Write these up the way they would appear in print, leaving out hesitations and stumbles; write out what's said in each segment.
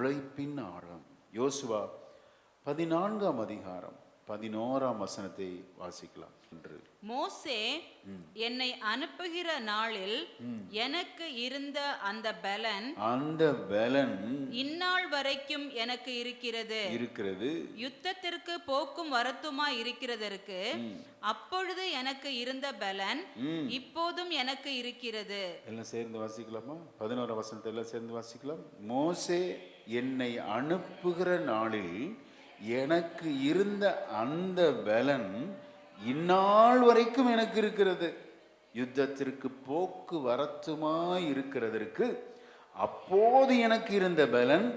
உழைப்பின் ஆழம். யோசுவா 14ஆம் அதிகாரம் 11ஆம் வசனத்தை வாசிக்கலாம். என்று மோசே என்னை அனுப்புகிற நாளில் எனக்கு இருந்த அந்த பலன் இந்நாள் வரைக்கும் எனக்கு இருக்கிறது. யுத்தத்திற்கு போக்கும் வரத்துமா இருக்கிறதற்கு அப்பொழுது எனக்கு இருந்த பலன் இப்போதும் எனக்கு இருக்கிறது. எல்லாம் சேர்ந்து வாசிக்கலாமா? 11ஆம் வசனத்தை எல்லாம் சேர்ந்து வாசிக்கலாம். மோசே என்னை அனுப்புகிற நாளில் எனக்கு இருந்த அந்த பலன் இந்நாள் வரைக்கும் எனக்கு இருக்கிறது. யுத்தத்திற்கு போக்கு வரத்துமாய் இருக்கிறதற்கு அப்போது எனக்கு இருந்த பலன்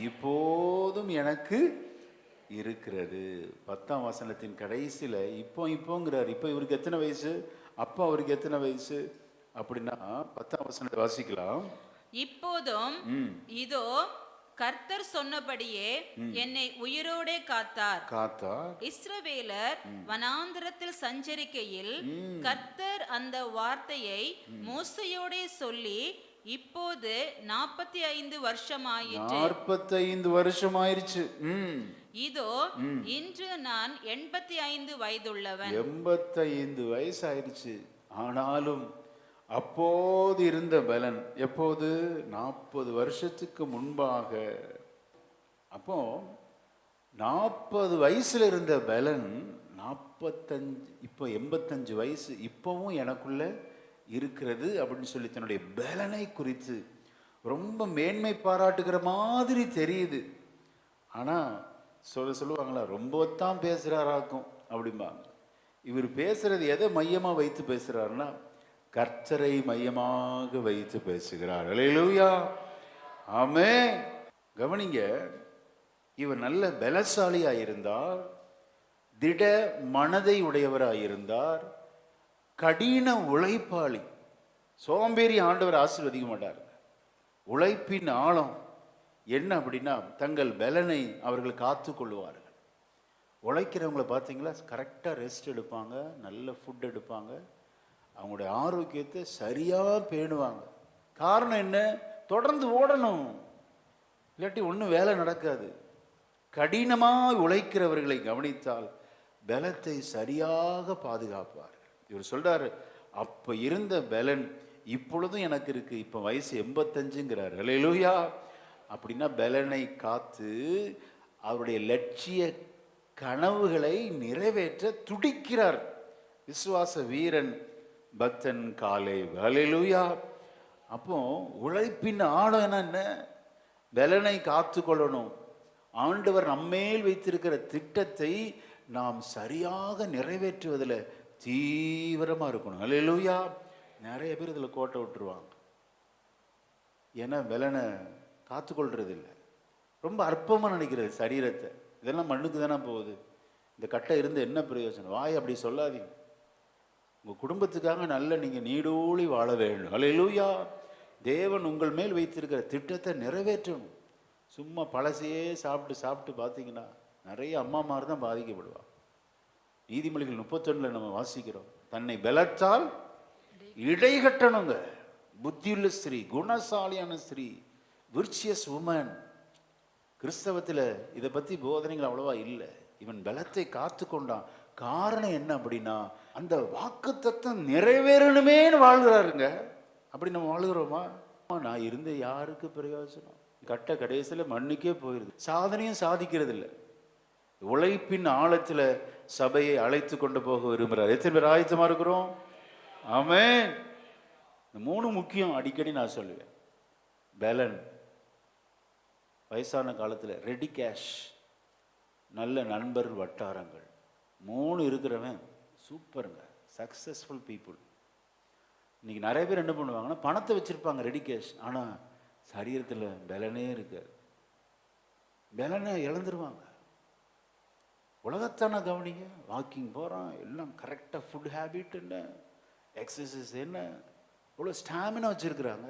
இப்போதும் எனக்கு இருக்கிறது. 10ஆம் வசனத்தின் கடைசியில இப்போங்கிறார். இப்போ இவருக்கு எத்தனை வயசு, அப்போ அவருக்கு எத்தனை வயசு அப்படின்னா 10ஆம் வசனத்தை வாசிக்கலாம். இப்போதும் இதோ கர்த்தர் சொன்னபடியே என்னை உயிரோடே காத்தார். இஸ்ரவேலர் வனாந்திரத்தில் சஞ்சரிக்கையில் கர்த்தர் அந்த வார்த்தையை மோசேயோடே சொல்லி இப்போது 45 வருஷமாயிருச்சு. இதோ இன்று நான் 85 வயதுள்ளவன். 85 வயசு ஆயிருச்சு. ஆனாலும் அப்போது இருந்த பலன் எப்போது? 40 வருஷத்துக்கு முன்பாக. அப்போ 40 வயசுல இருந்த பலன் 45, இப்போ 85 வயசு இப்பவும் எனக்குள்ள இருக்கிறது அப்படின்னு சொல்லி தன்னுடைய பலனை குறித்து ரொம்ப மேன்மை பாராட்டுகிற மாதிரி தெரியுது. ஆனா சொல்லுவாங்களா, ரொம்பத்தான் பேசுறாராக்கும் அப்படிம்பாங்க. இவர் பேசுறது எதை மையமா வைத்து பேசுறாருன்னா கர்த்தரை மையமாக வைத்து பேசுகிறார். அல்லேலூயா, ஆமென். கவனிங்க, இவர் நல்ல பலசாலியாயிருந்தார், திட மனதை உடையவராயிருந்தார், கடின உழைப்பாளி. சோம்பேறி ஆண்டவர் ஆசீர்வதிக்க மாட்டார். உழைப்பின் ஆழம் என்ன அப்படின்னா தங்கள் பலனை அவர்கள் காத்து கொள்வார்கள். உழைக்கிறவங்களை பார்த்தீங்களா, கரெக்டாக ரெஸ்ட் எடுப்பாங்க, நல்ல ஃபுட் எடுப்பாங்க, அவங்களுடைய ஆரோக்கியத்தை சரியாக பேணுவாங்க. காரணம் என்ன? தொடர்ந்து ஓடணும், இல்லாட்டி ஒன்றும் வேலை நடக்காது. கடினமாக உழைக்கிறவர்களை கவனித்தால் பலத்தை சரியாக பாதுகாப்பார்கள். இவர் சொல்றாரு, அப்போ இருந்த பலன் இப்பொழுதும் எனக்கு இருக்கு. இப்போ வயசு 85ங்கிறார். அல்லேலூயா. அப்படின்னா பலனை காத்து அவருடைய லட்சிய கனவுகளை நிறைவேற்ற துடிக்கிறார். விசுவாச வீரன் பக்தன் காலேப். அல்லேலூயா. அப்போ உழைப்பின் ஆழம் என்ன? பலனை காத்து கொள்ளணும். ஆண்டவர் நம்மேல் வைத்திருக்கிற திட்டத்தை நாம் சரியாக நிறைவேற்றுவதில் தீவிரமா இருக்கணும். அல்லேலூயா. நிறைய பேர் இதில் கோட்டை விட்டுருவாங்க. ஏன்னா பலனை காத்துக்கொள்றது இல்லை, ரொம்ப அற்பமாக நினைக்கிறது சரீரத்தை. இதெல்லாம் மண்ணுக்கு தானே போகுது. இந்த கட்டை இருந்து என்ன பிரயோஜனம்? வாய் அப்படி சொல்லாதீங்க. உங்கள் குடும்பத்துக்காக நல்ல நீங்கள் நீடூழி வாழ வேண்டும். அல்லேலூயா. தேவன் உங்கள் மேல் வைத்திருக்கிற திட்டத்தை நிறைவேற்றணும். சும்மா பழசையே சாப்பிட்டு பார்த்தீங்கன்னா நிறைய அம்மாமார் தான் பாதிக்கப்படுவாங்க. நீதிமொழிகள் 31 நம்ம வாசிக்கிறோம், தன்னை பலத்தால் இடைகட்டணுங்க. புத்தியுள்ள ஸ்திரீ, குணசாலியான ஸ்திரீ, விர்ச்சியஸ் உமன். கிறிஸ்தவத்தில் இதை பற்றி போதனைகள் அவ்வளவா இல்லை. இவன் பலத்தை காத்து கொண்டான். காரணம் என்ன அப்படின்னா அந்த வாக்குத்தத்தம் நிறைவேறணுமேன்னு வாழ்கிறாருங்க. அப்படி நம்ம வாழ்கிறோமா? நான் இருந்த யாருக்கு பிரயோஜனம்? கட்ட கடைசியில் மண்ணுக்கே போயிடுது. சாதனையும் சாதிக்கிறது இல்லை. உழைப்பின் ஆழத்தில் சபையை அழைத்து கொண்டு போக விரும்புகிறார். எத்தனை பேர் ஆயத்தமாக இருக்கிறோம்? ஆமென். இந்த 3 முக்கியம். அடிக்கடி நான் சொல்லுவேன். பலன், வயசான காலத்தில் ரெடி கேஷ், நல்ல நண்பர் வட்டாரங்கள், 3 இருக்கிறவன் சூப்பருங்க, சக்ஸஸ்ஃபுல் பீப்புள். இன்னைக்கு நிறைய பேர் என்ன பண்ணுவாங்கன்னா பணத்தை வச்சிருப்பாங்க, ரெடி கேஷ், ஆனால் சரீரத்தில் பலனே இருக்காது. பலனை இழந்துருவாங்க. உலகத்தான கவனிங்க. வாக்கிங் போகிறான், எல்லாம் கரெக்டாக, ஃபுட் ஹேபிட் என்ன, எக்ஸசைஸ் என்ன, இவ்வளோ ஸ்டாமினா வச்சுருக்குறாங்க.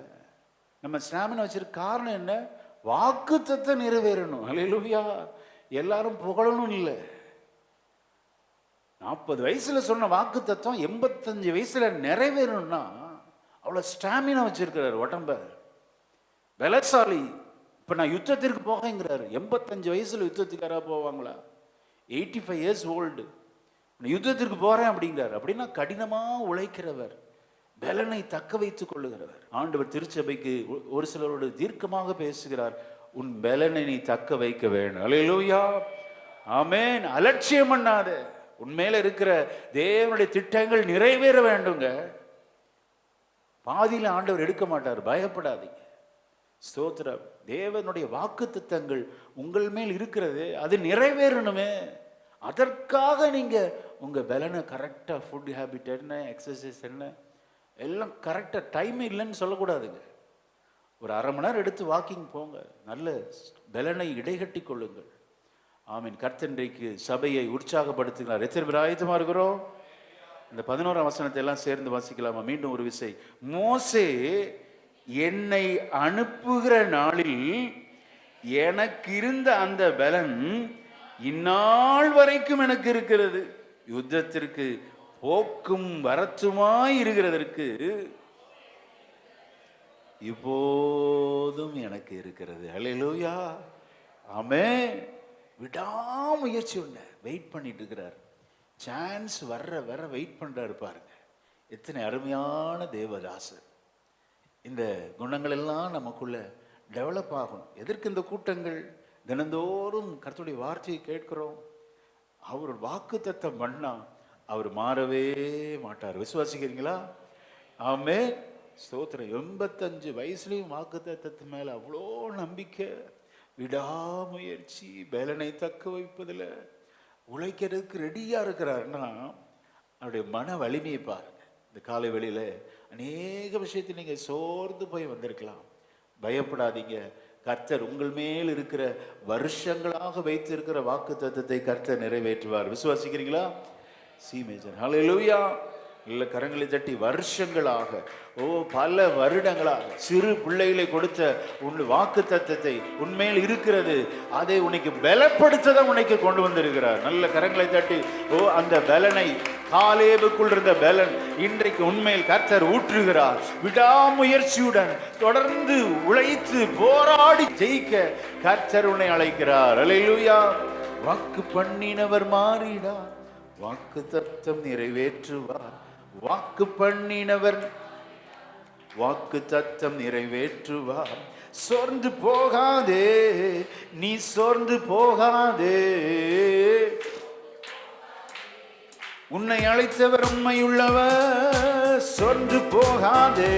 நம்ம ஸ்டாமினா வச்சிருக்க காரணம் என்ன? வாக்குத்தத்தை நிறைவேறணும். அல்லேலூயா. எல்லாரும் புகழணும் இல்லை. 40 வயசுல சொன்ன வாக்கு தத்துவம் 85 வயசுல நிறைவேறணும்னா அவ்வளோ ஸ்டாமினா வச்சிருக்கிறார். உடம்ப பலசாலி, இப்போ நான் யுத்தத்திற்கு போகங்கிறாரு. 85 வயசுல யுத்தத்துக்கு யாராவது போவாங்களா? 85 இயர்ஸ் ஓல்டு யுத்தத்திற்கு போறேன் அப்படிங்கிறார். அப்படின்னா கடினமா உழைக்கிறவர், பலனை தக்க வைத்துக் கொள்ளுகிறவர். ஆண்டவர் திருச்சபைக்கு ஒரு சிலரோடு தீர்க்கமாக பேசுகிறார். உன் பலனை நீ தக்க வைக்க வேண்டும். அல்லேலூயா, ஆமென். அலட்சியம் பண்ணாத. உண்மையில இருக்கிற தேவனுடைய திட்டங்கள் நிறைவேற வேண்டுங்க. பாதியில ஆண்டவர் எடுக்க மாட்டார், பயப்படாதீங்க. ஸ்தோத்திரம். தேவனுடைய வாக்குத்தத்தங்கள் உங்கள் மேல் இருக்கிறது, அது நிறைவேறணுமே. அதற்காக நீங்க உங்க பலனை கரெக்டா, ஃபுட் ஹேபிட் என்ன, எக்ஸசைஸ் என்ன, எல்லாம் கரெக்டா டைம் இல்லைன்னு சொல்லக்கூடாதுங்க. ஒரு அரை மணி நேரம் எடுத்து வாக்கிங் போங்க, நல்ல பலனை இடைகட்டி கொள்ளுங்கள். ஆமீன். கர்த்தர் இன்றைக்கு சபையை உற்சாகப்படுத்துகிறார். எத்தனை பேர் ஆயத்தமா இருக்கிறோம்? இந்த 11ஆம் வசனத்தை எல்லாம் சேர்ந்து வாசிக்கலாமா? மீண்டும் ஒரு விசை. மோசே என்னை அனுப்புகிற நாளில் எனக்கு இருந்த அந்த பலன் இந்நாள் வரைக்கும் எனக்கு இருக்கிறது. யுத்தத்திற்கு போக்கும் வரத்துமாய் இருக்கிறதற்கு இப்போதும் எனக்கு இருக்கிறது. அல்லேலூயா, ஆமென். விடாமுயற்சி ஒண்ணு வெயிட் பண்ணிட்டு இருக்கிறார். சான்ஸ் வர வெயிட் பண்றாரு பாருங்க. எத்தனை அருமையான தேவதாசர். இந்த குணங்கள் எல்லாம் நமக்குள்ள டெவலப் ஆகணும். எதற்கு இந்த கூட்டங்கள்? தினந்தோறும் கர்த்தருடைய வார்த்தையை கேட்கிறோம். அவர் வாக்குத்தத்தம் பண்ணா அவர் மாறவே மாட்டார். விசுவாசிக்கிறீங்களா? ஆமென். ஸ்தோத்திரம். 85 வயசுலயும் வாக்குத்தத்தத்து மேல அவ்வளோ நம்பிக்கை, விடாமுயற்சி, பலனை தக்க வைப்பதில் உழைக்கிறதுக்கு ரெடியா இருக்கிறாருன்னா அவருடைய மன வலிமையை பாருங்க. இந்த காலை வெளியில அநேக விஷயத்தில் நீங்க சோர்ந்து போய் வந்திருக்கலாம். பயப்படாதீங்க. கர்த்தர் உங்கள் மேல் இருக்கிற வருஷங்களாக வைத்து இருக்கிற வாக்கு தத்தத்தை கர்த்தர் நிறைவேற்றுவார். விசுவாசிக்கிறீங்களா? சி மேஜர். ஹல்லேலூயா. இல்ல கரங்களை தட்டி. வருஷங்களாக, பல வருடங்களாக சிறு பிள்ளைகளை கொடுத்த உன் வாக்கு தத்தத்தை உண்மையில் இருக்கிறது, அதை உனக்கு பலப்படுத்ததான் உனக்கு கொண்டு வந்திருக்கிறார். நல்ல கரங்களை தட்டி. அந்த பலனை, காலேபுக்குள் இருந்த பலன் இன்றைக்கு உண்மையில் கர்த்தர் ஊற்றுகிறார். விடாமுயற்சியுடன் தொடர்ந்து உழைத்து போராடி ஜெயிக்க கர்த்தர் உன்னை அழைக்கிறார். அல்லேலூயா. வாக்கு பண்ணினவர் மாறினார், வாக்கு தத்தம் நிறைவேற்றுவார். வாக்கு பண்ணினவர் வாக்கு தத்தம் நிறைவேற்றுவார். சோர்ந்து போகாதே, நீ சோர்ந்து போகாதே. உன்னை அழைத்தவர் உண்மையுள்ளவர், சோர்ந்து போகாதே.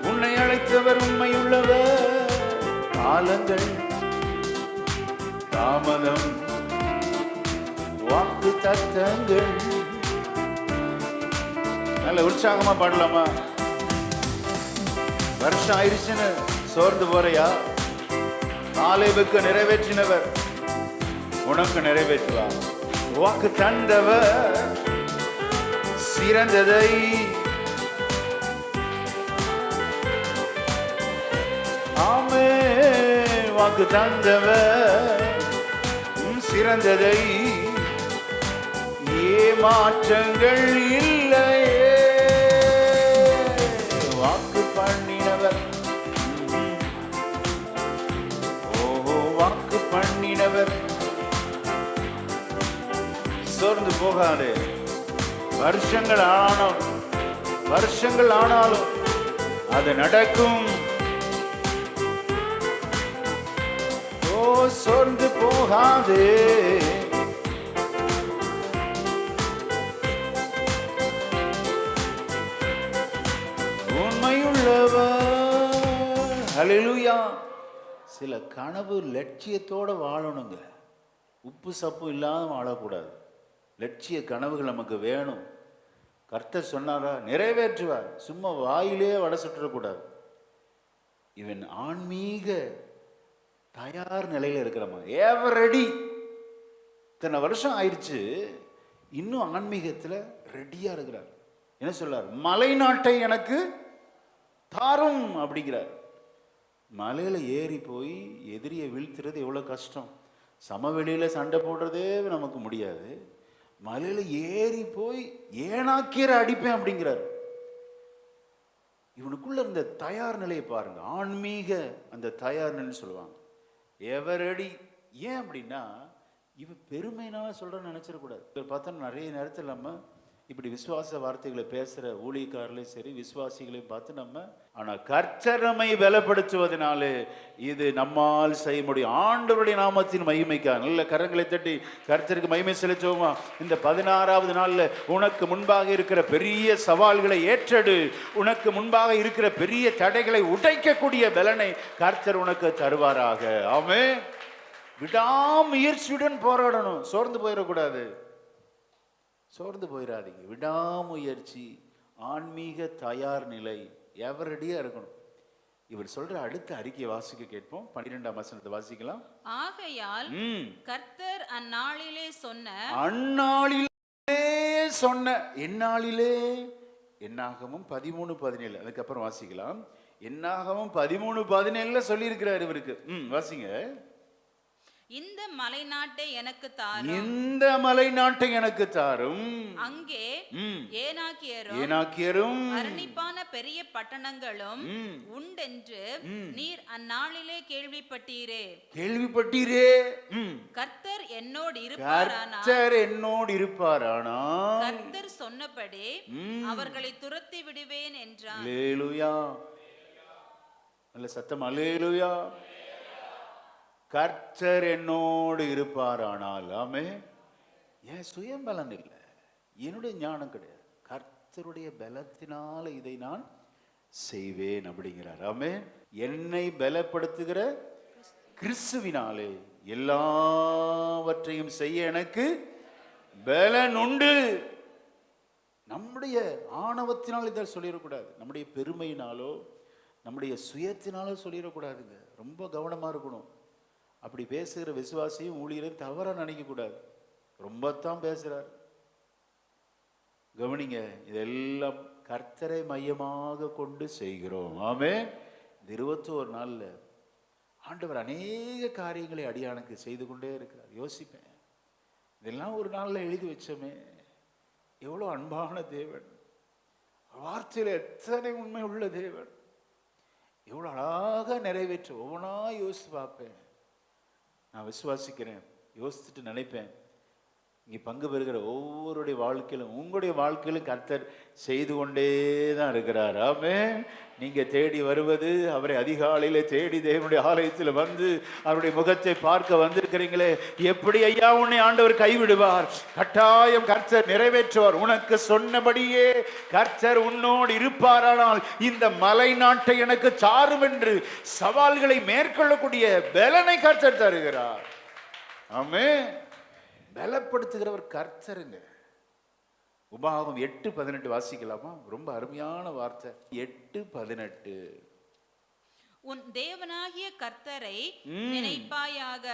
உன்னை அழைத்தவர் உண்மையுள்ளவர். காலங்கள் தாமதம், வாக்கு தத்தங்கள். நல்ல உற்சாகமா பாடலாமா? வருஷம் ஆயிடுச்சுன்னு சோர்ந்து போறியா? காலேபுக்கு நிறைவேற்றினவர் உனக்கு நிறைவேற்றுவார். வாக்கு தந்தவர் சிறந்ததை ஆமென். வாக்கு தந்தவர் சிறந்ததை, ஏமாற்றங்கள் இல்லையே. வாக்கு பண்ணினவர், வாக்கு பண்ணினவர். சோர்ந்து போகாதே. வருஷங்கள் ஆனாலும் அது நடக்கும். சோர்ந்து போகாதே. உண்மையுள்ளவர். ஹல்லேலூயா. சில கனவு லட்சியத்தோட வாழணுங்க. உப்பு சப்பு இல்லாத வாழக்கூடாது. லட்சிய கனவுகள் நமக்கு வேணும். கர்த்தர் சொன்னாரா, நிறைவேற்றுவார். சும்மா வாயிலே வடை சுற்றக்கூடாது. இவன் ஆன்மீக தயார் நிலையில இருக்கிறமா, எவர் ரெடி. இத்தனை வருஷம் ஆயிடுச்சு, இன்னும் ஆன்மீகத்துல ரெடியா இருக்கிறார். என்ன சொல்றார்? மலை நாட்டை எனக்கு தாரும் அப்படிங்கிறார். மலையில ஏறி போய் எதிரியை வீழ்த்துறது எவ்வளவு கஷ்டம். சமவெளியில சண்டை போடுறதே நமக்கு முடியாது. மலையில ஏறி போய் ஏனாக்கீரை அடிப்பேன் அப்படிங்கிறார். இவனுக்குள்ள இருந்த தயார் நிலையை பாருங்க. ஆன்மீக அந்த தயார் நிலைன்னு சொல்லுவாங்க. எவரடி ஏன் அப்படின்னா, இவன் பெருமைனால சொல்றேன்னு நினைச்சிடக்கூடாது. இவர் பார்த்தா நிறைய நேரத்தில் நம்ம இப்படி விசுவாச வார்த்தைகளை பேசுற ஊழியக்காரர்களையும் சரி விசுவாசிகளையும் பார்த்து நம்ம, ஆனா கர்த்தர் நம்மை பலப்படுத்துவதனாலே இது நம்மால் செய்ய முடியும். ஆண்டவருடைய நாமத்தின் மகிமைக்கா நல்ல கரங்களை தட்டி கர்த்தருக்கு மகிமை செலுத்துவோமா? இந்த 16வது நாள்ல உனக்கு முன்பாக இருக்கிற பெரிய சவால்களை ஏற்றெடு. உனக்கு முன்பாக இருக்கிற பெரிய தடைகளை உடைக்கக்கூடிய பலனை கர்த்தர் உனக்கு தருவாராக. ஆமென். விடாமுயற்சியுடன் போராடணும். சோர்ந்து போயிடக்கூடாது. சோர்ந்து போயிடாதீங்க. விடாமுயற்சி, ஆன்மீக தயார் நிலை, எவரடியா இருக்கணும். இவர் சொல்ற அடுத்த அறிக்கையை வாசிக்க கேட்போம். 12ஆம் வசனத்தை வாசிக்கலாம். ஆகையால் கர்த்தர் அந்நாளிலே சொன்ன எந்நாளிலே என்னாகமும் 13:17 அதுக்கப்புறம் வாசிக்கலாம். என்னாகமும் 13:17 சொல்லி இருக்கிறார் இவருக்கு. வாசிங்க. இந்த மலைநாட்டை எனக்கு தாரும், இந்த மலைநாட்டை எனக்கு தாரும். அங்கே ஏனாக்கியரும் அரணிப்பான பெரிய பட்டணங்களும் உண்டென்று நீர் அந்நாளிலே கேள்விப்பட்டீரே. கர்த்தர் என்னோடு இருப்பாரானால் கர்த்தர் சொன்னபடி அவர்களை துரத்தி விடுவேன் என்றார். அல்லேலூயா. நல்ல சத்தம் அல்லேலூயா. கர்த்தர் என்னோடு இருப்பாரானால். ஆமே. ஏன் சுயபலன் இல்லை, என்னுடைய ஞானம் கிடையாது, கர்த்தருடைய பலத்தினால இதை நான் செய்வேன் அப்படிங்கிறார். ஆமே. என்னை பலப்படுத்துகிற கிறிஸ்துவினாலே எல்லாவற்றையும் செய்ய எனக்கு பலன் உண்டு. நம்முடைய ஆணவத்தினால் இதை சொல்லிடக்கூடாது, நம்முடைய பெருமையினாலோ நம்முடைய சுயத்தினாலோ சொல்லிடக்கூடாதுங்க. ரொம்ப கவனமா இருக்கணும். அப்படி பேசுகிற விசுவாசியும் ஊழியரையும் தவறா நினைக்க கூடாது. ரொம்ப தான் பேசுறார். கவனிங்க, இதெல்லாம் கர்த்தரை மையமாக கொண்டு செய்கிறோம். ஆமென். இந்த 21 நாள்ல ஆண்டவர் அநேக காரியங்களை அடியானுக்கு செய்து கொண்டே இருக்கிறார். யோசிப்பேன், இதெல்லாம் ஒரு நாள்ல எழுதி வச்சோமே, எவ்வளவு அன்பான தேவன், வார்த்தையில எத்தனை உண்மை உள்ள தேவன், எவ்வளவு அழகாக நிறைவேற்ற ஒவ்வொன்றா யோசித்து பார்ப்பேன். நான் விசுவாசிக்கிறேன், யோசிச்சுட்டு நினைப்பேன், இங்கே பங்கு பெறுகிற ஒவ்வொருடைய வாழ்க்கையிலும் உங்களுடைய வாழ்க்கையிலும் கர்த்தர் செய்து கொண்டே தான் இருக்கிறார். ஆமென். நீங்க தேடி வருவது, அவரை அதிகாலையில தேடி தேவனுடைய ஆலயத்தில் வந்து அவருடைய முகத்தை பார்க்க வந்திருக்கிறீங்களே, எப்படி ஐயா உன்னை ஆண்டவர் கைவிடுவார்? கட்டாயம் கர்த்தர் நிறைவேற்றுவார். உனக்கு சொன்னபடியே கர்த்தர் உன்னோடு இருப்பாரானால் இந்த மலை நாட்டை எனக்கு சாரும் என்று சவால்களை மேற்கொள்ளக்கூடிய பலனை கர்த்தர் தருகிறார். ஆமென். பலப்படுத்துகிறவர் கர்த்தருங்க. உபாகமம் 8:18 வாசிக்கலாமா? ரொம்ப அருமையான வார்த்தை. 8:18. உன் தேவனாகிய கர்த்தரை நினைப்பாயாக,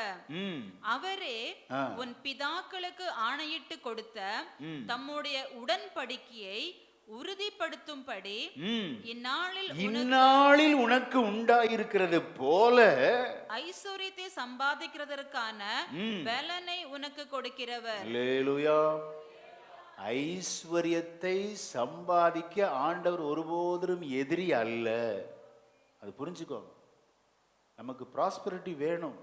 அவரே உன் பிதாக்களுக்கு ஆணையிட்டு கொடுத்த தம்முடைய உடன்படிக்கையை உறுதிப்படுத்தும்படி இந்நாளில் உனக்கு உண்டாயிருக்கிறது போல ஐஸ்வர்யத்தை சம்பாதிக்கிறதற்கான பலனை உனக்கு கொடுக்கிறவர். அல்லேலூயா. ஐஸ்வர்யத்தை சம்பாதிக்க ஆண்டவர் ஒருபோதும் எதிரி அல்ல. அது புரிஞ்சுக்கோங்க. நமக்கு ப்ராஸ்பரிட்டி வேணும்.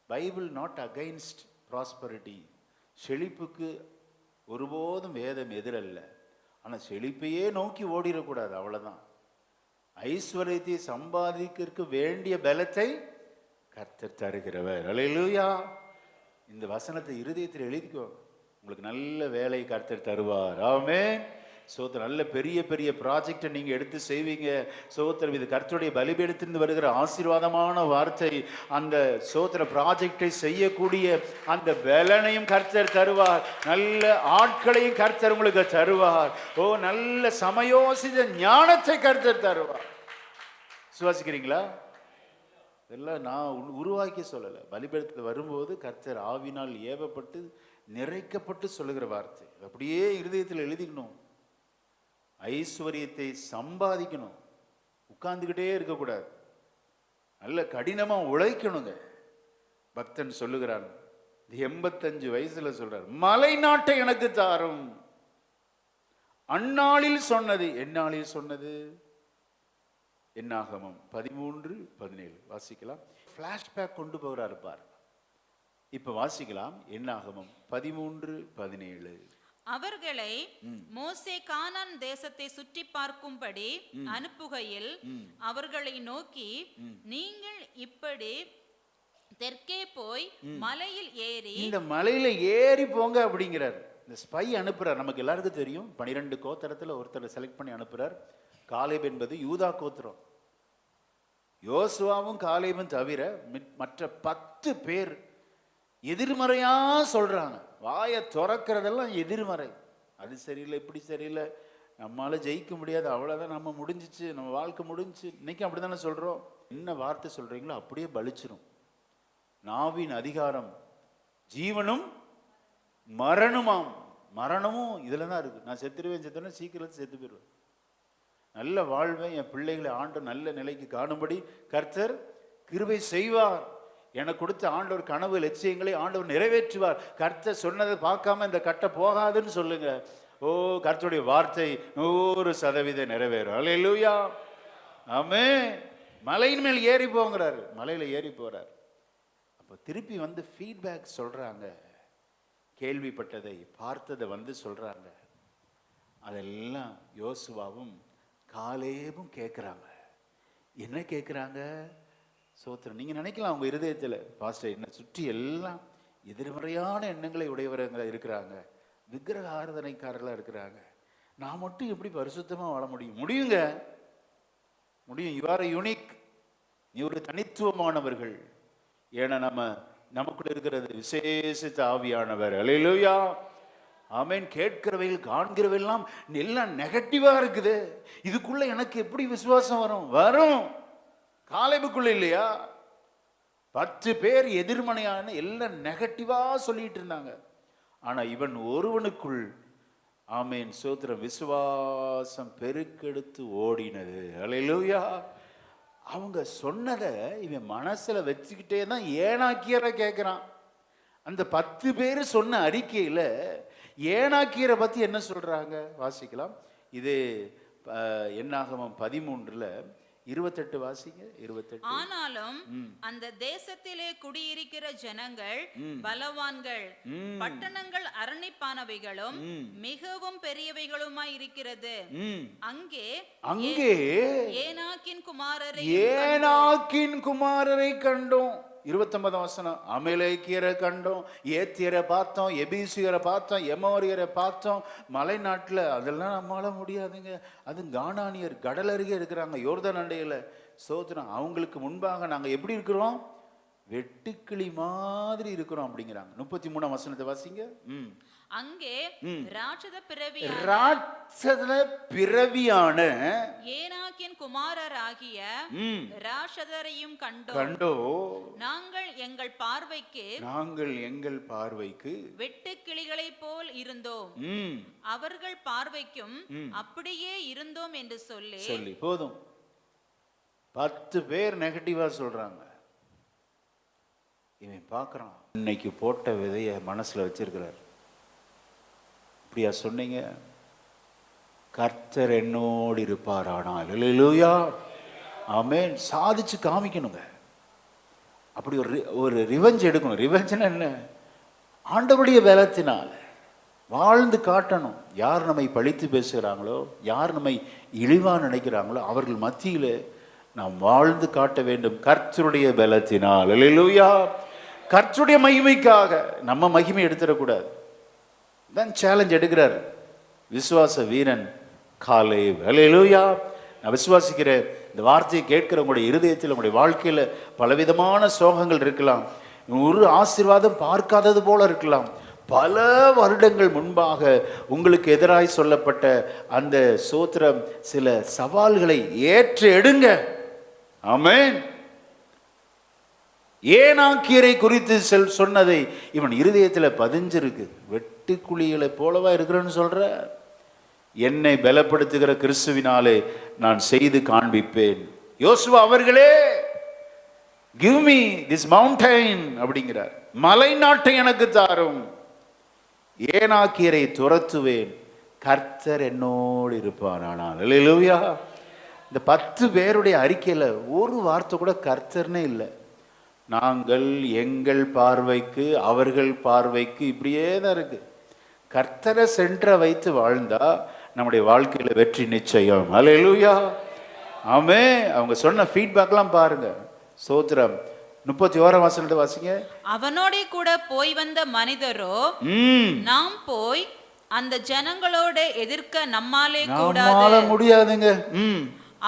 Bible not against prosperity. செழிப்புக்கு ஒருபோதும் வேதம் எதிரல்ல. ஆனால் செழிப்பையே நோக்கி ஓடிடக்கூடாது, அவ்வளோதான். ஐஸ்வர்யத்தை சம்பாதிக்க வேண்டிய பலத்தை கர்த்தர் தருகிறவர். அல்லேலூயா. இந்த வசனத்தை இருதயத்தில் எழுதிக்கோ. உங்களுக்கு நல்ல வேலை கர்த்தர் தருவார். ஆமென். சோத்திரம். நல்ல பெரிய பெரிய ப்ராஜெக்டை நீங்க எடுத்து செய்வீங்க. சோத்திரம். இது கர்த்தருடைய பலிபீடத்திலிருந்து வருகிற ஆசீர்வாதமான வார்த்தை. அந்த சோத்திர ப்ராஜெக்டை செய்யக்கூடிய அந்த பலனையும் கர்த்தர் தருவார். நல்ல ஆட்களையும் கர்த்தர் உங்களுக்கு தருவார். ஓ, நல்ல சமயோசித ஞானத்தை கர்த்தர் தருவார். சுவாசிக்கிறீங்களா? இதெல்லாம் நான் உருவாக்கி சொல்லலை. பலிபீடத்தில் வரும்போது கர்த்தர் ஆவினால் ஏவப்பட்டு நிறைக்கப்பட்டு சொல்லுகிற வார்த்தை. அப்படியே இருதயத்தில் எழுதிக்கணும். ஐஸ்வர்யத்தை சம்பாதிக்கணும். உட்கார்ந்துக்கிட்டே இருக்கக்கூடாது. நல்ல கடினமா உழைக்கணுங்க. பக்தன் சொல்லுகிறான், 85 வயசுல சொல்றார், மலை நாட்டை எனக்கு தாரும். அந்நாளில் சொன்னது. எந்நாளில் சொன்னது? என்னாகமம் 13:17 வாசிக்கலாம். ஃப்ளாஷ்பேக் கொண்டு போகிறாரு பார். இப்ப வாசிக்கலாம். என்னாகமம் 13:17. அவர்களை மோசே கானான் தேசத்தை சுற்றி பார்க்கும்படி அனுப்புகையில் அவர்களை நோக்கி, நீங்கள் இப்படி தெற்கே போய் மலையில் ஏறி, இந்த மலையில ஏறி போங்க அப்படிங்கிறார். இந்த ஸ்பை அனுப்புறார். நமக்கு எல்லாருக்கும் தெரியும், 12 கோத்திரத்துல ஒருத்தரை செலக்ட் பண்ணி அனுப்புறார். காலேப் என்பது யூதா கோத்திரம். யோசுவாவும் காலேபும் தவிர மற்ற 10 பேர் எதிர்மறையா சொல்றாங்க. வாயை திறக்கிறதெல்லாம் எதிர்மறை. அது சரியில்லை, இப்படி சரியில்லை, நம்மளால ஜெயிக்க முடியாது, அவ்வளவுதான், நம்ம முடிஞ்சிச்சு, நம்ம வாழ்க்கை முடிஞ்சிச்சு. இன்னைக்கு அப்படித்தானே சொல்றோம். என்ன வார்த்தை சொல்றீங்களோ அப்படியே பலிச்சிரும். நாவின் அதிகாரம் ஜீவனும் மரணமுமாம். மரணமும் இதுல தான் இருக்கு. நான் செத்துருவேன், சீக்கிரத்தில் செத்து போயிடுவேன். நல்ல வாழ்வை என் பிள்ளைகளை ஆண்டு நல்ல நிலைக்கு காணும்படி கர்த்தர் கிருபை செய்வார். எனக்கு கொடுத்த ஆண்டவர் கனவு லட்சியங்களை ஆண்டவர் நிறைவேற்றுவார். கர்த்தர் சொன்னதை பார்க்காம இந்த கட்டை போகாதுன்னு சொல்லுங்க. ஓ, கர்த்தருடைய வார்த்தை 100% நிறைவேறும். அல்லேலூயா, ஆமென். மலையின் மேல் ஏறி போங்கிறாரு. மலையில ஏறி போறார். அப்போ திருப்பி வந்து ஃபீட்பேக் சொல்றாங்க. கேள்விப்பட்டதை பார்த்ததை வந்து சொல்றாங்க. அதெல்லாம் யோசுவாவும் காலேபும் கேட்குறாங்க. என்ன கேட்குறாங்க? சோத்திரம். நீங்கள் நினைக்கலாம் அவங்க இருதயத்தில், பாஸ்டர் என்னை சுற்றி எல்லாம் எதிர்மறையான எண்ணங்களை உடையவர்கள் இருக்கிறாங்க, விக்கிரக ஆராதனைக்காரர்களாக இருக்கிறாங்க, நான் மட்டும் எப்படி பரிசுத்தமாக வாழ முடியும்? முடியுங்க, முடியும். You are unique. நீ ஒரு தனித்துவமானவர்கள். ஏன்னா நமக்குள்ள இருக்கிறது விசேஷித்த ஆவியானவர். அல்லேலூயா, ஆமென். கேட்கிறவைகள் காண்கிறவையெல்லாம் எல்லாம் நெகட்டிவா இருக்குது. இதுக்குள்ள எனக்கு எப்படி விசுவாசம் வரும்? வரும். காலேபுக்குள்ள இல்லையா? 10 பேர் எதிர்மனையான எல்லாம் நெகட்டிவா சொல்லிட்டு இருந்தாங்க. ஆனா இவன் ஒருவனுக்குள், ஆமென், சோத்திரம், விசுவாசம் பெருக்கெடுத்து ஓடினது. அல்லேலூயா. அவங்க சொன்னதை இவன் மனசுல வச்சுக்கிட்டே தான் ஏனாக்கியரை கேட்கிறான். அந்த 10 பேர் சொன்ன அறிக்கையில ஏனாக்கியரை பத்தி என்ன சொல்றாங்க வாசிக்கலாம். இது என்னாகமம் 13:28 வாசிங்க. 28. ஆனாலும் அந்த தேசத்திலே குடியிருக்கிற ஜனங்கள் பலவான்கள், பட்டணங்கள் அரணிப்பானவைகளும் மிகவும் பெரியவைகளுமாய் இருக்கிறது. அங்கே ஏனாக்கின் குமாரரை கண்டோம். 29 வசனம். அமலேக்கியரை கண்டோம், ஏத்தியரை பார்த்தோம், எபீசியரை பார்த்தோம், எமோரியரை பார்த்தோம். மலை நாட்டில் அதெல்லாம் நம்மளால முடியாதுங்க. அது கானானியர் கடல் அருகே இருக்கிறாங்க, யோர்தான் அண்டையில். சோதனம். அவங்களுக்கு முன்பாக நாங்கள் எப்படி இருக்கிறோம்? வெட்டுக்கிளி மாதிரி இருக்கிறோம் அப்படிங்கிறாங்க. 33 வசனத்தை வாசிங்க. அங்கே ராட்சத பிறவியான ஏனாக்கின் குமாரராகிய ராட்சதரையும் கண்டோ. நாங்கள் எங்கள் பார்வைக்கு வெட்டுக்கிளிகளை போல் இருந்தோம், அவர்கள் பார்வைக்கும் அப்படியே இருந்தோம் என்று சொல்லி போதும். 10 பேர் நெகட்டிவா சொல்றாங்க. இவன் பார்க்கறான். இன்னைக்கு போட்ட விதைய மனசுல வச்சிருக்கிறார். அப்படியா சொன்னீங்க? கர்த்தர் என்னோடு இருப்பார். ஆனால் அல்லேலூயா, ஆமென். சாதிச்சு காமிக்கணுங்க. அப்படி ஒரு ரிவெஞ்ச் எடுக்கணும். ரிவெஞ்ச்னா என்ன? ஆண்டவருடைய பலத்தினால வாழ்ந்து காட்டணும். யார் நம்மை பழித்து பேசுகிறாங்களோ, யார் நம்மை இழிவா நினைக்கிறாங்களோ, அவர்கள் மத்தியில நாம் வாழ்ந்து காட்ட வேண்டும். கர்த்தருடைய பலத்தினால். அல்லேலூயா. கர்த்தருடைய மகிமைக்காக நம்ம மகிமை எடுத்துடக்கூடாது. தான் சேலஞ்ச் எடுக்கிறார் விசுவாச வீரன் காலேப். அல்லேலூயா. நான் விசுவாசிக்கிறேன், இந்த வார்த்தையை கேட்கிற உங்களுடைய இருதயத்தில், உங்களுடைய வாழ்க்கையில் பலவிதமான சோகங்கள் இருக்கலாம். ஒரு ஆசீர்வாதம் பார்க்காதது போல இருக்கலாம். பல வருடங்கள் முன்பாக உங்களுக்கு எதிராய் சொல்லப்பட்ட அந்த சோத்திரம் சில சவால்களை ஏற்று எடுங்க. ஆமென். ஏனாக்கியரை குறித்து சொன்னதை இவன் இருதயத்தில் பதிஞ்சிருக்கு. வெட்டுக்குழிகளை போலவா இருக்கிறேன்னு சொல்ற. என்னை பலப்படுத்துகிற கிறிஸ்துவினாலே நான் செய்து காண்பிப்பேன். யோசுவா அவர்களே, give me this mountain அப்படிங்கிறார். மலை நாட்டை எனக்கு தாரும், ஏனாக்கியரை துரத்துவேன், கர்த்தர் என்னோடு இருப்பார். ஆனால் அல்லேலூயா. இந்த 10 பேருடைய அறிக்கையில ஒரு வார்த்தை கூட கர்த்தர்னே இல்லை. நாங்கள், எங்கள் பார்வைக்கு, அவர்கள் பார்வைக்கு, இப்படியே தான் இருக்கு. கர்த்தரை சென்டரை வைத்து வாழ்ந்தா நம்முடைய வாழ்க்கையில வெற்றி நிச்சயம். அல்லேலூயா, ஆமென். அவங்க சொன்ன ஃபீட்பேக்லாம் பாருங்க. ஸ்தோத்திரம். 31 வசனத்தை வாசிங்க. அவனோட கூட போய் வந்த மனிதரோ, நாம் போய் அந்த ஜனங்களோட எதிர்க்க நம்மாலே முடியாதுங்க.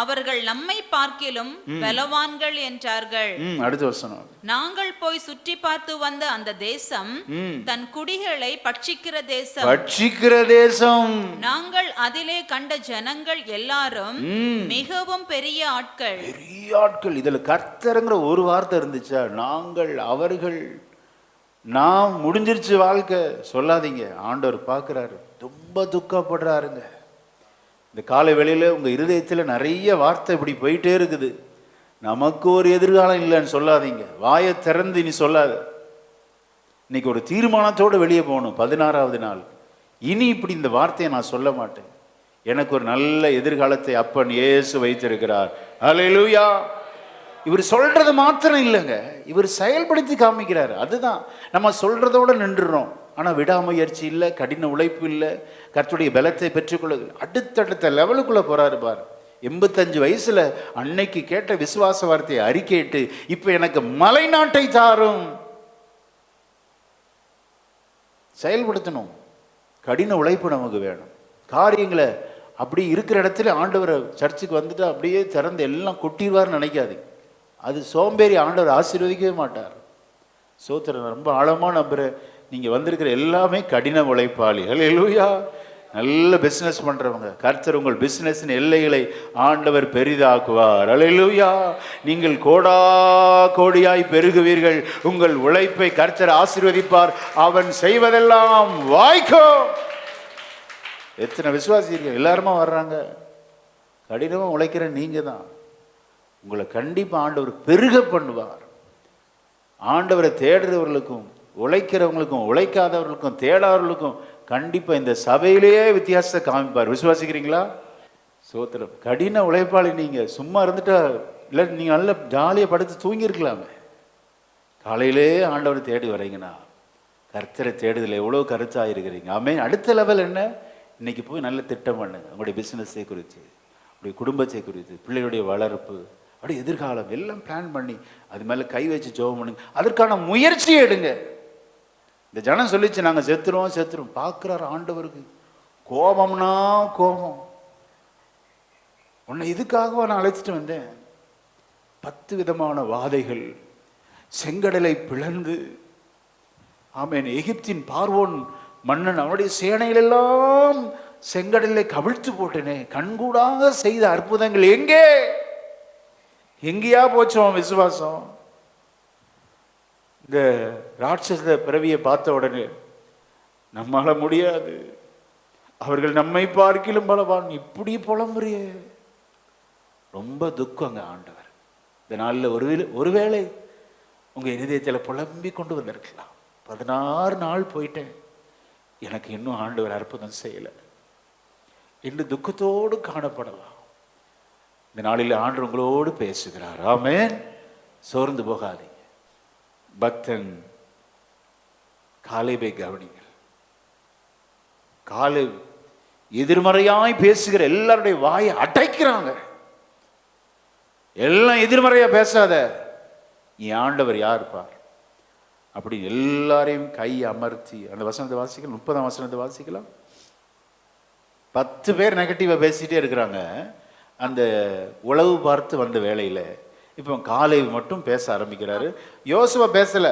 அவர்கள் நம்மை பார்க்கிலும் பலவான்கள் என்றார்கள். அடுத்த வசனம். நாங்கள் போய் சுற்றி பார்த்து வந்த அந்த தேசம் தன் குடிகளை பட்சிக்கிற தேசம். நாங்கள் அதிலே கண்ட ஜனங்கள் எல்லாரும் மிகவும் பெரிய ஆட்கள். இதுல கர்த்தருங்கிற ஒரு வார்த்தை இருந்துச்சா? நாங்கள், அவர்கள், நாம், முடிஞ்சிருச்சு வாழ்க்கை சொல்லாதீங்க. ஆண்டவர் பார்க்கிறாரு, ரொம்ப துக்கப்படுறாருங்க. இந்த காலை வேளையில உங்க இருதயத்தில் நிறைய வார்த்தை இப்படி போயிட்டே இருக்குது. நமக்கு ஒரு எதிர்காலம் இல்லைன்னு சொல்லாதீங்க. வாயை திறந்து நீ சொல்லாத. இன்னைக்கு ஒரு தீர்மானத்தோடு வெளியே போகணும். 16வது நாள். இனி இப்படி இந்த வார்த்தையை நான் சொல்ல மாட்டேன். எனக்கு ஒரு நல்ல எதிர்காலத்தை அப்பன் இயேசு வைத்திருக்கிறார். அல்லேலூயா. இவர் சொல்றது மாத்திரம் இல்லைங்க, இவர் செயல்படுத்தி காமிக்கிறார். அதுதான் நம்ம சொல்றதோட நின்றுறோம். ஆனால் விடாமுயற்சி இல்லை, கடின உழைப்பு இல்லை, கர்த்தருடைய பலத்தை பெற்றுக்கொள்ள அடுத்தடுத்த லெவலுக்குள்ள போறாரு பார். 85 வயசுல அன்னைக்கு கேட்ட விசுவாச வார்த்தையை அறிக்கையிட்டு இப்ப எனக்கு மலை நாட்டை தாரும். செயல்படுத்தணும். கடின உழைப்பு நமக்கு வேணும். காரியங்களை அப்படி இருக்கிற இடத்துல ஆண்டவரை சர்ச்சுக்கு வந்துட்டு அப்படியே திறந்து எல்லாம் கொட்டிடுவார்னு நினைக்காது. அது சோம்பேறி. ஆண்டவர் ஆசீர்வதிக்கவே மாட்டார். சோத்திரம். ரொம்ப ஆழமா நம்புறேன். நீங்க வந்திருக்கிற எல்லாமே கடின உழைப்பாளி. அல்லேலூயா. நல்ல பிசினஸ் பண்றவங்க. கர்த்தர் உங்கள் பிசினஸின் எல்லைகளை ஆண்டவர் பெரிதாக்குவார். அல்லேலூயா. நீங்கள் கோடா கோடியாய் பெருகுவீர்கள். உங்கள் உழைப்பை கர்த்தர் ஆசீர்வதிப்பார். அவன் செய்வதெல்லாம் வாய்க்கும். எத்தனை விசுவாசிகள் எல்லாருமா வர்றாங்க. கடினமா உழைக்கிற நீங்க தான். உங்களை கண்டிப்பா ஆண்டவர் பெருக பண்ணுவார். ஆண்டவரை தேடுறவர்களுக்கும் உழைக்கிறவங்களுக்கும் உழைக்காதவர்களுக்கும் தேடாதவர்களுக்கும் கண்டிப்பா இந்த சபையிலேயே வித்தியாசத்தை காமிப்பார். விசுவாசிக்கிறீங்களா? சோத்திரம். கடின உழைப்பாளி நீங்க. சும்மா இருந்துட்டா இல்லை, நீங்க நல்ல ஜாலியாக படுத்து தூங்கியிருக்கலாமே. காலையிலே ஆண்டவரை தேடி வரீங்கன்னா கர்த்தரை தேடுதல் எவ்வளோ கருத்தாக இருக்கிறீங்க. ஆமென். அடுத்த லெவல் என்ன? இன்னைக்கு போய் நல்ல திட்டம் பண்ணுங்க. உங்களுடைய பிஸ்னஸை குறித்து, உங்களுடைய குடும்பத்தை குறித்து, பிள்ளைகளுடைய வளர்ப்பு, அப்படியே எதிர்காலம் எல்லாம் பிளான் பண்ணி அது மேலே கை வச்சு ஜெபம் பண்ணுங்க. அதற்கான முயற்சி எடுங்க. இந்த ஜனம் சொல்லிச்சு நாங்கள் செத்துருவோம். பார்க்குறாரு ஆண்டவருக்கு. கோபம்னா கோபம். உன்னை இதுக்காகவா நான் அழைச்சிட்டு வந்தேன்? 10 விதமான வாதைகள், செங்கடலை பிளந்து, ஆமென், எகிப்தின் பார்வோன் மன்னன் அவனுடைய சேனைகளெல்லாம் செங்கடலை கவிழ்த்து போட்டேனே, கண்கூடாக செய்த அற்புதங்கள் எங்கேயா போச்சோம் விசுவாசம்? இந்த ராட்சச பிறவியை பார்த்த உடனே நம்மால முடியாது, அவர்கள் நம்மை பார்க்கிலும் பலவான், இப்படி புலம்புறிய. ரொம்ப துக்கங்க ஆண்டவர். இந்த நாளில் ஒருவேளை உங்க இருதயத்தில் புலம்பி கொண்டு வந்திருக்கலாம். 16 நாள் போயிட்டேன், எனக்கு இன்னும் ஆண்டவர் அற்புதம் செய்யலை என்று துக்கத்தோடு காணப்படலாம். இந்த நாளில் ஆண்டவர் உங்களோடு பேசுகிறார். ஆமென். சோர்ந்து போகாதீங்க. பக்தன் காலேபை கவனிங்கள். காலேப் எதிர்மறையாய் பேசுகிற எல்லாருடைய வாயை அடைக்கிறாங்க. எல்லாம் எதிர்மறையா பேசாத, என் ஆண்டவர் யார் பார் அப்படி எல்லாரையும் கை அமர்த்தி. அந்த வசனத்தை வாசிக்கலாம். 30ஆம் வசனத்தை வாசிக்கலாம். 10 பேர் நெகட்டிவா பேசிட்டே இருக்கிறாங்க அந்த உளவு பார்த்து வந்த வேலையில. இப்போ காலேப் மட்டும் பேச ஆரம்பிக்கிறாரு. யோசுவா பேசல.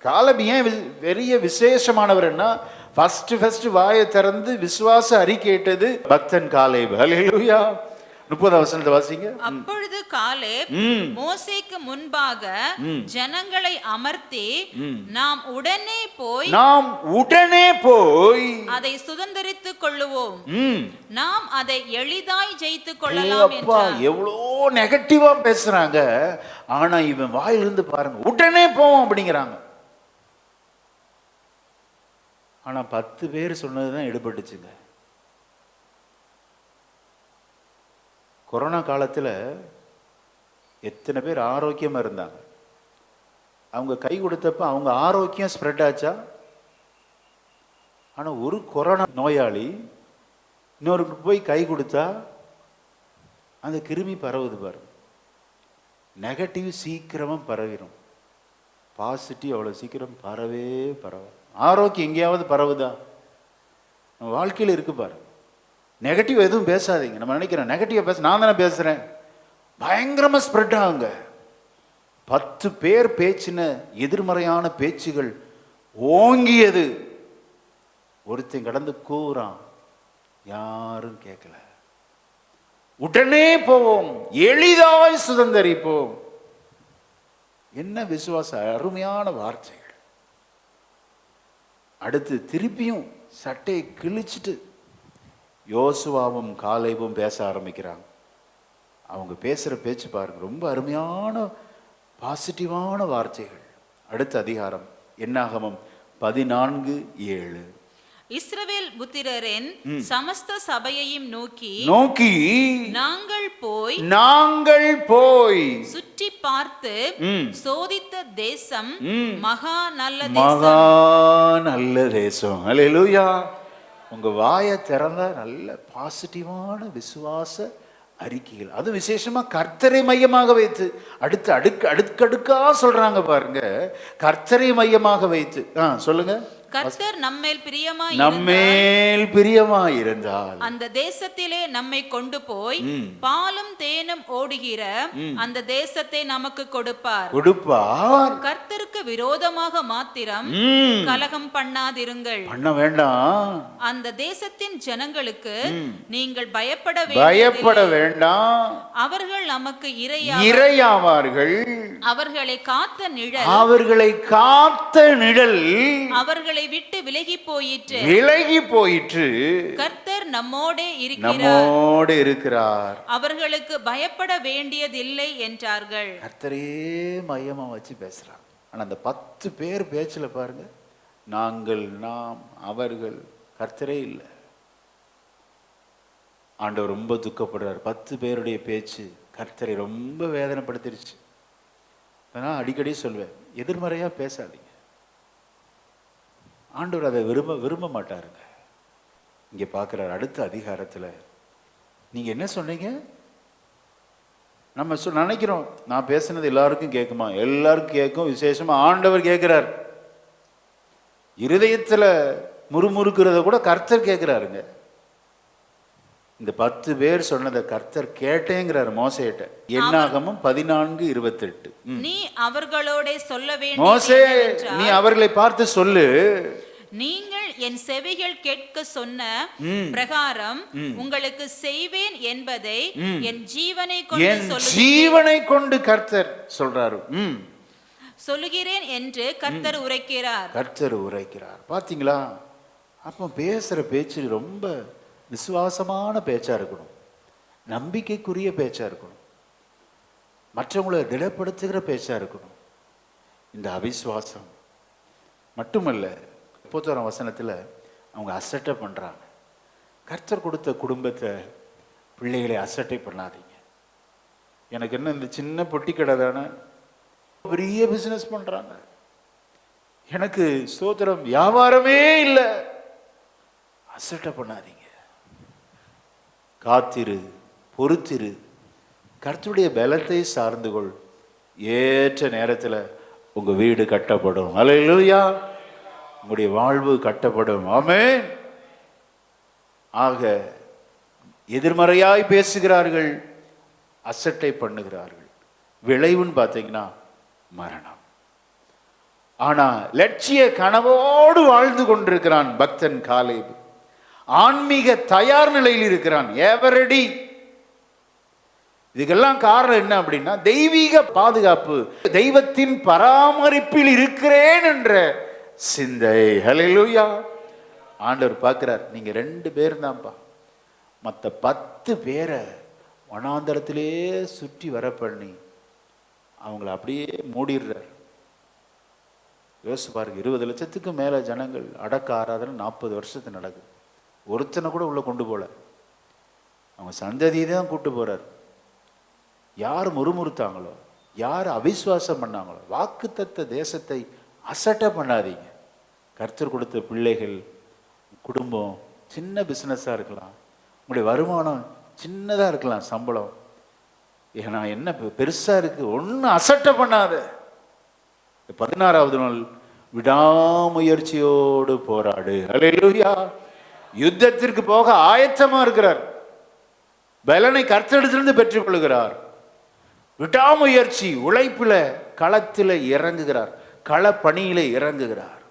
காலேப் ஏன் பெரிய விசேஷமானவர்னா, ஃபர்ஸ்ட் வாயை திறந்து விசுவாச அறிக்கையிட்டது பக்தன் காலேப். ஹல்லேலூயா. 30ஆம் வசனத்தை வாசிங்க. அப்பொழுது காலேப் மோசேக்கு முன்பாக ஜனங்களை அமர்த்தி, நாம் உடனே போய் அதை சுதந்தரித்துக் கொள்ளுவோம், நாம் அதை எளிதாய் ஜெயித்துக் கொள்ளலாம் என்றார். எவ்வளோ நெகட்டிவா பேசுறாங்க. ஆனா இவன் வாயிலிருந்து பாருங்க, உடனே போவோம் அப்படிங்கிறாங்க. ஆனா 10 பேர் சொன்னதுதான் எடுபட்டுச்சுங்க. கொரோனா காலத்தில் எத்தனை பேர் ஆரோக்கியமாக இருந்தாங்க. அவங்க கை கொடுத்தப்ப அவங்க ஆரோக்கியம் ஸ்ப்ரெட் ஆச்சா? ஆனால் ஒரு கொரோனா நோயாளி இன்னொருக்கு போய் கை கொடுத்தா அந்த கிருமி பரவுது பாரு. நெகட்டிவ் சீக்கிரமாக பரவிடும், பாசிட்டிவ் அவ்வளோ சீக்கிரம் பரவும். ஆரோக்கியம் எங்கேயாவது பரவுதா? நம்ம வாழ்க்கையில் இருக்கு பாரு. நெகட்டிவ் எதுவும் பேசாதீங்க. நம்ம நினைக்கிறோம் நெகட்டிவ் பேச, நான் தானே பேசுகிறேன், பயங்கரமாக ஸ்ப்ரெட் ஆகுங்க. 10 பேர் பேச்சின எதிர்மறையான பேச்சுகள் ஓங்கியது. ஒருத்தன் கடந்து கூறான், யாரும் கேட்கல. உடனே போவோம், எளிதாய் சுதந்தரிப்போம். என்ன விசுவாச அருமையான வார்த்தைகள். அடுத்து திருப்பியும் சட்டையை கிழிச்சிட்டு யோசுவாவும் காலேபும் பேச ஆரம்பிக்கிறாங்க. அவங்க பேசுற பேச்சு பாருங்க, ரொம்ப அருமையான பாசிட்டிவான வார்த்தைகள். அடுத்த அதிகாரம் என்னாகமம் 14:7. இஸ்ரவேல் புத்திரரின் சமஸ்த சபையையும் நோக்கி நாங்கள் போய் சுற்றி பார்த்து சோதித்த தேசம் மகா நல்ல தேசம். அல்லேலூயா. உங்க வாயை திறந்தா நல்ல பாசிட்டிவான விசுவாச அறிக்கைகள், அது விசேஷமா கர்த்தரை மையமாக வைத்து அடுத்து அடுக்கடுக்கா சொல்றாங்க பாருங்க. கர்த்தரை மையமாக வைத்து சொல்லுங்க. கர்த்தர் நம்மேல் பிரியமாயிருந்தால் அந்த தேசத்திலே நம்மை கொண்டு போய் பாலும் தேனும் ஓடுகிற அந்த தேசத்தை நமக்கு கொடுப்பார். கர்த்தருக்கு விரோதமாக மாத்திரம் கலகம் பண்ணாதிருங்கள். பண்ண வேண்டாம். அந்த தேசத்தின் ஜனங்களுக்கு நீங்கள் பயப்பட வேண்டாம். அவர்கள் நமக்கு இரையாவார்கள். அவர்களை காத்த நிழல் அவர்களை விட்டு விலகி போயிற்று. கர்த்தர் நம்மோடே இருக்கிறார். அவர்களுக்கு பயப்பட வேண்டியதில்லை என்றார்கள். கர்த்தரே மையமா வச்சு பேசுறாங்க. ஆனா அந்த 10 பேர் பேச்சுல பாருங்க, நாங்கள், நாம், அவர்கள், கர்த்தரே இல்லை. ஆண்டவர் ரொம்ப துக்கப்படுறார். 10 பேருடைய பேச்சு கர்த்தரை ரொம்ப வேதனைப்படுத்திருச்சு. நான் அடிக்கடி சொல்வேன், எதிர்மறையா பேசாதீங்க. ஆண்டவர் அதை விரும்ப மாட்டாருங்க. இங்கே பார்க்குறாரு அடுத்த அதிகாரத்தில். நீங்கள் என்ன சொன்னீங்க? நம்ம நினைக்கிறோம் நான் பேசுனது எல்லாருக்கும் கேட்குமா? எல்லாருக்கும் கேட்கும். விசேஷமாக ஆண்டவர் கேட்குறார். இருதயத்தில் முறுமுறுக்கிறத கூட கர்த்தர் கேட்குறாருங்க. இந்த 10 பேர் சொன்னதை கர்த்தர் கேட்டேங்கிறார் மோசேட்ட. என்னாகமம் 14:28. நீ அவர்களோட சொல்ல வேண்டிய மோசே, நீ அவர்களை பார்த்து சொல்லு, நீங்கள் என் செவிகள் கேட்க சொன்ன பிரகாரம் உங்களுக்கு செய்வேன் என்பதை என் ஜீவனை கொண்டு கர்த்தர் சொல்றாரு. சொல்லுகிறேன் என்று கர்த்தர் உரைக்கிறார். பாத்தீங்களா? அப்போ பேசுற பேச்சு ரொம்ப விசுவாசமான பேச்சா இருக்கணும், நம்பிக்கைக்குரிய பேச்சா இருக்கணும், மற்றவங்களை திடப்படுத்துகிற பேச்சா இருக்கணும். இந்த அவிசுவாசம் மட்டுமல்ல, 31ஆம் வசனத்தில் அவங்க அசட்டை பண்றாங்க. கர்த்தர் கொடுத்த குடும்பத்தை, பிள்ளைகளை அசட்டை பண்ணாதீங்க. எனக்கு என்ன இந்த சின்ன பொட்டி கடை தானே, பெரிய பிசினஸ் பண்றாங்க, எனக்கு ஸ்தோத்திரம் வியாபாரமே இல்லை. அசட்டை பண்ணாதீங்க. காத்திரு, பொறுத்திரு, கர்த்தருடைய பலத்தை சார்ந்து கொள். ஏற்ற நேரத்தில் உங்க வீடு கட்டப்படும். அல்லேலூயா. உங்களுடைய வாழ்வு கட்டப்படும். ஆமென். ஆக எதிர்மறையாய் பேசுகிறார்கள், அசட்டை பண்ணுகிறார்கள். விளைவுன்னு பார்த்தீங்கன்னா மரணம். ஆனா லட்சிய கனவோடு வாழ்ந்து கொண்டிருக்கிறான் பக்தன் காலேப். ஆன்மீக தயார் நிலையில் இருக்கிறான், எவரடி. இதுக்கெல்லாம் காரணம் என்ன அப்படின்னா தெய்வீக பாதுகாப்பு, தெய்வத்தின் பராமரிப்பில் இருக்கிறேன் என்ற சிந்தை. ஹல்லேலூயா. ஆண்டவர் பார்க்கிறார், நீங்க 2 பேர் தான்ப்பா. மற்ற 10 பேரை வனாந்தரத்திலே சுற்றி வர பண்ணி அவங்கள அப்படியே மூடிடுறார். யோசிச்சு பாருங்க, 20 லட்சத்துக்கு மேல ஜனங்கள், அடக்க ஆராதனை 40 வருஷத்துக்கு நடக்குது. ஒருத்தனை கூட உள்ள கொண்டு போல. அவங்க சந்ததியை தான் கூட்டு போறார். யார் முறுமுறுத்தாங்களோ, யார் அவிசுவாசம் பண்ணாங்களோ, வாக்குத்தத்த தேசத்தை அசட்டை பண்ணாதீங்க. கர்த்தர் கொடுத்த பிள்ளைகள், குடும்பம், சின்ன பிஸ்னஸாக இருக்கலாம், உங்களுடைய வருமானம் சின்னதாக இருக்கலாம், சம்பளம் ஏன்னா என்ன பெருசாக இருக்குது, ஒன்றும் அசட்டை பண்ணாத. 16வது நாள் விடாமுயற்சியோடு போராடு. அல்லேலூயா. யுத்தத்திற்கு போக ஆயத்தமா இருக்கிறார். பலனை கர்த்தரிடத்திலிருந்து பெற்றுக் கொள்கிறார். விடாமுயற்சி, உழைப்புல களத்தில் இறங்குகிறார், கள பணியில இறங்குகிறார்.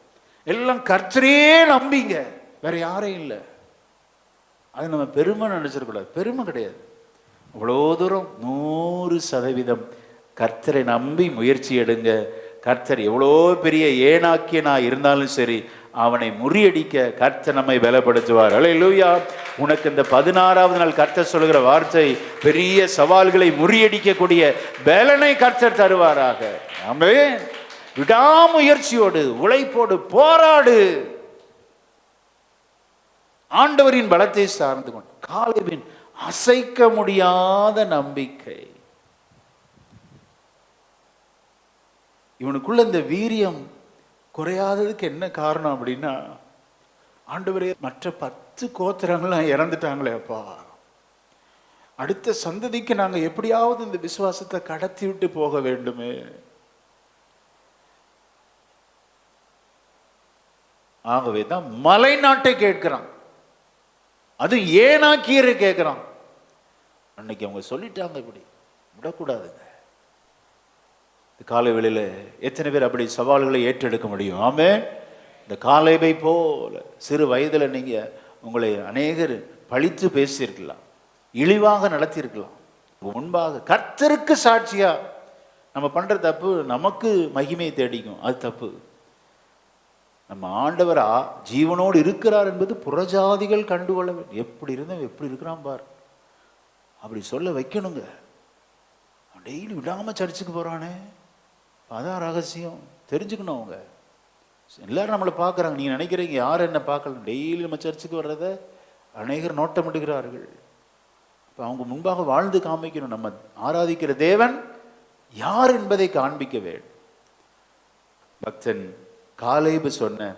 எல்லாம் கர்த்தரே நம்பிங்க, வேற யாரையும் இல்லை. அது நம்ம பெருமை நினைச்சிடக்கூடாது, பெருமை கிடையாது. அவ்வளோ தூரம் 100% கர்த்தரை நம்பி முயற்சி எடுங்க. கர்த்தர் எவ்வளோ பெரிய ஏனாக்கியனா இருந்தாலும் சரி, அவனை முறியடிக்க கர்த்தர் நம்மை பலப்படுத்துவார். அல்லேலூயா. உனக்கு இந்த 16வது நாள் கர்த்தர் சொல்லுகிற வார்த்தை, பெரிய சவால்களை முறியடிக்கக்கூடிய பலனை கர்த்தர் தருவாராக. ஆமென். விடாமுயற்சியோடு உழைப்போடு போராடு. ஆண்டவரின் பலத்தை சார்ந்து கொண்டு காலேபின் அசைக்க முடியாத நம்பிக்கை. இவனுக்குள்ள இந்த வீரியம் குறையாததுக்கு என்ன காரணம் அப்படின்னா, ஆண்டவரே மற்ற 10 கோத்திரங்களும் இறந்துட்டாங்களே அப்பா, அடுத்த சந்ததிக்கு நாங்க எப்படியாவது இந்த விசுவாசத்தை கடத்தி விட்டு போக வேண்டுமே. ஆகவே தான் மலை நாட்டை கேட்கிறான், அது ஏனாக்கியரை கேட்கிறான். அன்னைக்கு அவங்க சொல்லிட்டாங்க, இப்படி விடக்கூடாதுங்க. காலை வேளையில எத்தனை பேர் அப்படி சவால்களை ஏற்றெடுக்க முடியும்? ஆமே. இந்த காலேபை போல சிறு வயதில் நீங்க உங்களை அநேகர் பழித்து பேசியிருக்கலாம், இழிவாக நடத்தியிருக்கலாம். முன்பாக கர்த்தருக்கு சாட்சியா நம்ம பண்ற தப்பு நமக்கு மகிமை தேடிக்கும், அது தப்பு. நம்ம ஆண்டவர் ஜீவனோடு இருக்கிறார் என்பது புறஜாதிகள் கண்டுகொள்ள வேண்டும். எப்படி இருந்தவன் எப்படி இருக்கிறான் பார், அப்படி சொல்ல வைக்கணுங்க. டெய்லி விடாம சர்ச்சுக்கு போறானே, அதான் ரகசியம், தெரிஞ்சுக்கணும். அவங்க எல்லாரும் நம்மளை பார்க்குறாங்க, நீங்கள் நினைக்கிறீங்க யார் என்ன பார்க்கல, டெய்லி நம்ம சர்ச்சுக்கு வர்றத அநேகர் நோட்டமிடுகிறார்கள். இப்போ அவங்க முன்பாக வாழ்ந்து காமிக்கணும், நம்ம ஆராதிக்கிற தேவன் யார் என்பதை காண்பிக்க வேண்டும். பக்தன் காலேபு சொன்ன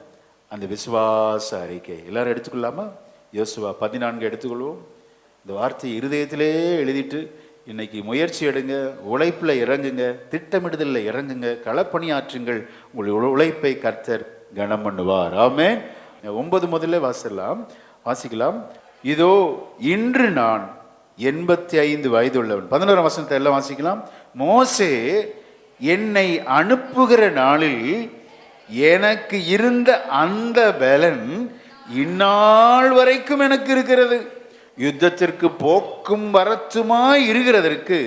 அந்த விசுவாச அறிக்கை எல்லாரும் எடுத்துக்கொள்ளாமா? யோசுவா 14 எடுத்துக்கொள்வோம். இந்த வார்த்தை இருதயத்திலே எழுதிட்டு இன்னைக்கு முயற்சி எடுங்க, உழைப்புல இறங்குங்க, திட்டமிடுதலில் இறங்குங்க, களப்பணியாற்றுங்கள். உங்களுடைய உழைப்பை கர்த்தர் கனம் பண்ணுவார். ஆமென். 9 முதல்ல வாசிக்கலாம். இதோ இன்று நான் 85 வயது உள்ளவன். 11ஆம் வசனத்தை எல்லாம் வாசிக்கலாம். மோசே என்னை அனுப்புகிற நாளில் எனக்கு இருந்த அந்த பலன் இந்நாள் வரைக்கும் எனக்கு இருக்கிறது. யுத்தத்திற்கு போக்கும் வரத்துமாய் இருக்கிறதற்கு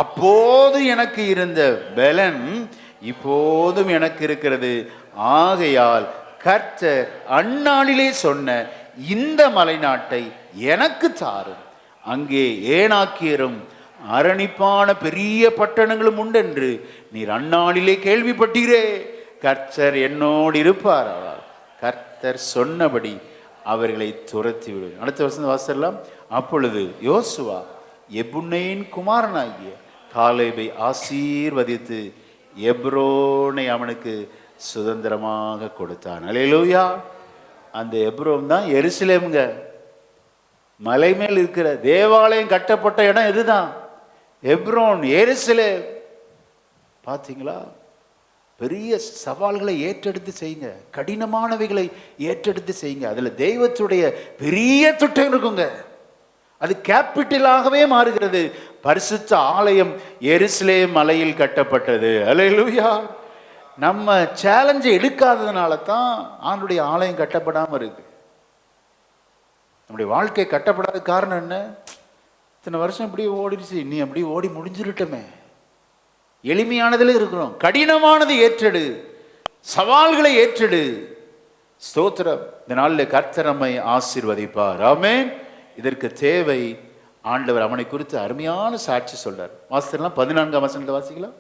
அப்போது எனக்கு இருந்த பலன் இப்போதும் எனக்கு இருக்கிறது. ஆகையால் கர்த்தர் அந்நாளிலே சொன்ன இந்த மலைநாட்டை எனக்கு தாரும், அங்கே ஏனாக்கியரும் அரணிப்பான பெரிய பட்டணங்களும் உண்டென்று நீர் அந்நாளிலே கேள்விப்பட்டீரே. கர்த்தர் என்னோடு இருப்பார், கர்த்தர் சொன்னபடி அவர்களை துரத்தி விடுவேன். அடுத்த வருஷம் வாசிக்கலாம். அப்பொழுது யோசுவா எபுன்னேயின் குமாரனாகிய காலேபை ஆசீர்வதித்து எப்ரோனை அவனுக்கு சுதந்திரமாக கொடுத்தான். அல்லேலூயா. அந்த எப்ரோன் தான் எருசலேம்ங்க. மலை மேல் இருக்கிற தேவாலயம் கட்டப்பட்ட இடம் இதுதான், எப்ரோன், எருசலேம். பார்த்தீங்களா? பெரிய சவால்களை ஏற்றெடுத்து செய்யுங்க, கடினமானவைகளை ஏற்றெடுத்து செய்யுங்க. அதுல தெய்வத்துடைய பெரிய திட்டம் இருக்குங்க. அது கேபிட்டலாகவே மாறுகிறது. பரிசுத்த ஆலயம் எருசலேம் மலையில் கட்டப்பட்டது. அல்லேலூயா. நம்ம சேலஞ்சை எடுக்காததுனால தான் ஆண்டுடைய ஆலயம் கட்டப்படாம இருக்கு. நம்முடைய வாழ்க்கை கட்டப்படாத காரணம் என்ன? இத்தனை வருஷம் இப்படி ஓடிடுச்சு, நீ அப்படி ஓடி முடிஞ்சிருட்டமே. எளிமையானதில் இருக்கிறோம், கடினமானது ஏற்றெடு, சவால்களை ஏற்றெடு. ஸ்தோத்திரம். இந்த நாளில் கர்த்தர் நம்மை ஆசீர்வதிப்பார். ஆமென். இதற்கு தேவை ஆண்டவர் அவனை குறித்து அருமையான சாட்சி சொல்றார். வாசிக்கலாம். 14ஆம் வசனத்தை வாசிக்கலாம்.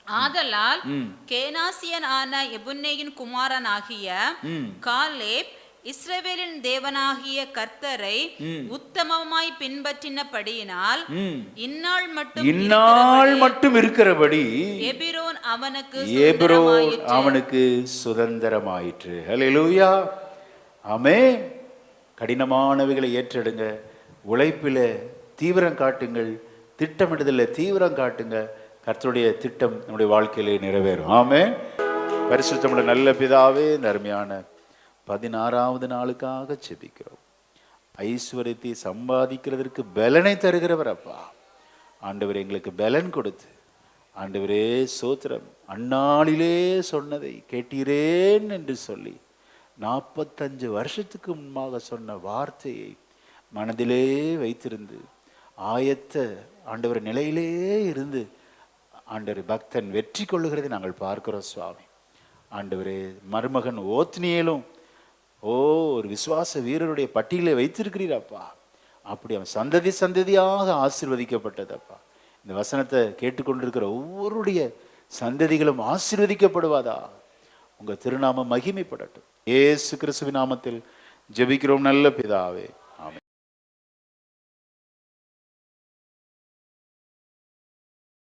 ஆதலால் கேனாசியன் ஆன எபுன்னேயின் குமாரனாகிய காலேப் இஸ்ரவேலின் தேவனாகிய கர்த்தரை உத்தமமாய் பின்பற்றினபடியினால் இந்நாள் மட்டும் இருக்கிறபடி எபிரோன் அவனுக்கு அவனுக்கு சுதந்திரமாயிற்று. ஹல்லேலூயா, ஆமென். கடினமானவைகளை ஏற்றெடுங்க, உழைப்பில தீவிரம் காட்டுங்கள், திட்டமிடுதல தீவிரம் காட்டுங்க. கர்த்தருடைய திட்டம் நம்முடைய வாழ்க்கையிலே நிறைவேறும். ஆமென். பரிசுத்தமுள்ள நல்ல பிதாவே, இந்த அருமையான 16வது நாளுக்காக செபிக்கிறோம். ஐஸ்வர்யத்தை சம்பாதிக்கிறதற்கு பலனை தருகிறவர் அப்பா. ஆண்டவர் எங்களுக்கு பலன் கொடுத்து, ஆண்டவரே சோத்திரம், அந்நாளிலே சொன்னதை கேட்டீரேன் என்று சொல்லி 45 வருஷத்துக்கு முன்பாக சொன்ன வார்த்தையை மனதிலே வைத்திருந்து ஆயத்த ஆண்டவர் நிலையிலே இருந்து ஆண்டவர் பக்தன் வெற்றி கொள்ளுகிறதை நாங்கள் பார்க்கிறோம் சுவாமி. ஆண்டவரே, மருமகன் ஓத்னியேலும் ஒரு விசுவாச வீரருடைய பட்டியலை வைத்திருக்கிறீரப்பா. அப்படி அவன் சந்ததி சந்ததியாக ஆசீர்வதிக்கப்பட்டதப்பா. இந்த வசனத்தை கேட்டுக்கொண்டிருக்கிற ஒவ்வொருடைய சந்ததிகளும் ஆசீர்வதிக்கப்படுவாதா. உங்க திருநாமம் மகிமைப்படட்டும். இயேசு கிறிஸ்துவின் நாமத்தில் ஜெபிக்கிறோம் நல்ல பிதாவே.